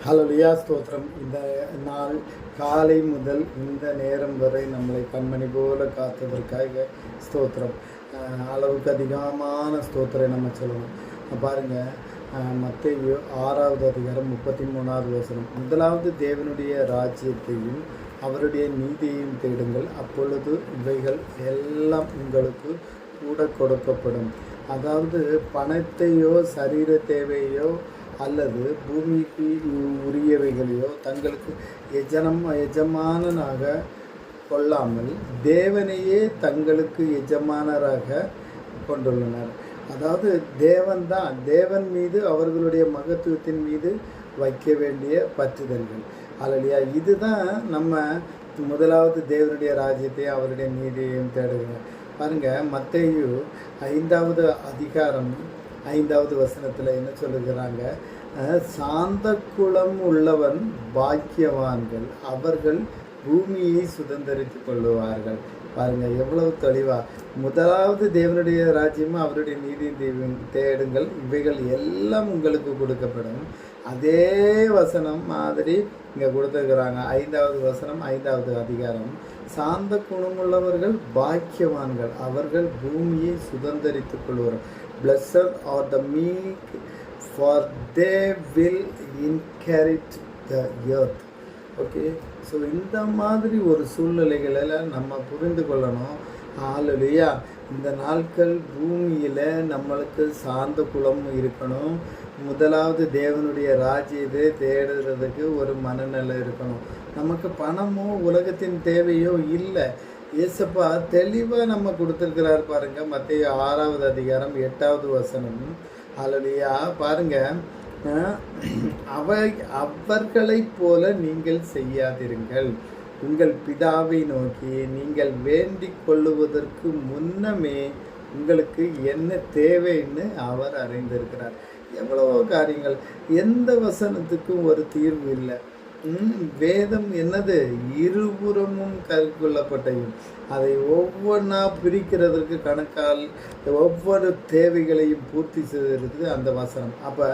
ஹல்லேலூயா ஸ்தோத்திரம். இந்த நாள் காலை முதல் இந்த நேரம் வரை நம்மளை கண்மணி போல காத்ததற்காக ஸ்தோத்திரம். அளவுக்கு அதிகமான ஸ்தோத்திரம் நம்ம சொல்லணும். பாருங்கள், மத்தேயு 6வது அதிகாரம் 33வது வசனம். முதலாவது தேவனுடைய ராஜ்யத்தையும் அவருடைய நீதியையும் தேடுங்கள், அப்பொழுது இவைகள் எல்லாம் உங்களுக்கு கூட கொடுக்கப்படும். அதாவது பணத்தையோ சரீர தேவையோ அல்லது பூமிக்கு உரியவைகளையோ தங்களுக்கு எஜமானனாக கொள்ளாமல் தேவனையே தங்களுக்கு எஜமானராக கொண்டுள்ளனர். அதாவது தேவன் மீது அவர்களுடைய மகத்துவத்தின் மீது வைக்க வேண்டிய பற்றுதல்கள். அல்லையா, இதுதான் நம்ம முதலாவது தேவனுடைய ராஜ்யத்தையும் அவருடைய நீதியையும் தேடுகிறோம். பாருங்கள், மத்தேயு 5வது அதிகாரம் 5வது வசனத்தில் என்ன சொல்லுகிறாங்க? சாந்த குலம் உள்ளவன் பாக்கியவான்கள், அவர்கள் பூமியை சுதந்திரித்து கொள்ளுவார்கள். பாருங்கள் எவ்வளவு தெளிவாக. முதலாவது தேவனுடைய ராஜ்யமும் அவருடைய நீதி தேடுங்கள், இவைகள் எல்லாம் உங்களுக்கு கொடுக்கப்படும். அதே வசனம் மாதிரி இங்கே கொடுத்துருக்குறாங்க. 5வது வசனம் 5வது அதிகாரம். சாந்த குணமுள்ளவர்கள் பாக்கியவான்கள், அவர்கள் பூமியை சுதந்திரித்து கொள்வார்கள். Blessed are the meek, for they will inherit the earth. Okay, so இந்த மாதிரி ஒரு சூழ்நிலைகளில் நம்ம புரிந்து கொள்ளணும். ஹல்லேலூயா. இந்த நாட்கள் பூமியில் நம்மளுக்கு சார்ந்த குலம் இருக்கணும். முதலாவது தேவனுடைய ராஜ்யத்தை தேடுறதுக்கு ஒரு மனநிலை இருக்கணும். நமக்கு பணமோ உலகத்தின் தேவையோ இல்லை. ஏசப்பா தெளிவாக நம்ம கொடுத்துருக்கிறார். பாருங்கள், மத்தேயு 6வது அதிகாரம் 8வது வசனம். ஹல்லேலூயா. பாருங்கள், அவர்களைப் போல நீங்கள் செய்யாதிருங்கள். உங்கள் பிதாவை நோக்கி நீங்கள் வேண்டிக் கொள்ளுவதற்கு முன்னமே உங்களுக்கு என்ன தேவைன்னு அவர் அறிந்திருக்கிறார். எவ்வளோ காரியங்கள். எந்த வசனத்துக்கும் ஒரு தீர்வு இல்லை. வேதம் என்னது? இருபுறமும் கற்கொள்ளப்பட்டையும். அதை ஒவ்வொன்றா பிரிக்கிறதுக்கு கணக்கால் ஒவ்வொரு தேவைகளையும் பூர்த்தி செய்வதற்கு அந்த வசனம். அப்போ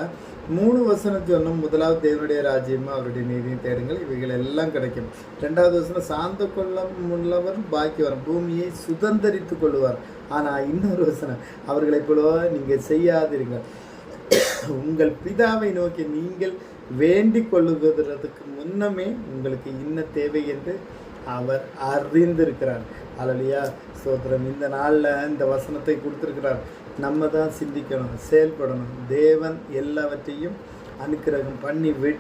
3 வசனம் சொன்னோம். முதலாவது தேவனுடைய ராஜ்யமும் அவருடைய நீதியும் தேடுங்கள், இவைகள் எல்லாம் கிடைக்கும். 2வது வசனம் சாந்த கொள்ளம் உள்ளவர் பாக்கியவான், பூமியை சுதந்திரித்து கொள்வார். ஆனால் இன்னொரு வசனம், அவர்களை போல நீங்கள் செய்யாதிருங்கள். உங்கள் பிதாவை நோக்கி நீங்கள் வேண்டிக் கொள்ளுவதற்கு முன்னமே உங்களுக்கு இன்ன தேவை என்று அவர் அறிந்திருக்கிறார். ஹல்லேலூயா ஸ்தோத்திரம். இந்த நாளில் இந்த வசனத்தை கொடுத்துருக்கிறார். நம்ம தான் சிந்திக்கணும், செயல்படணும். தேவன் எல்லாவற்றையும் அனுக்கிரகம் பண்ணி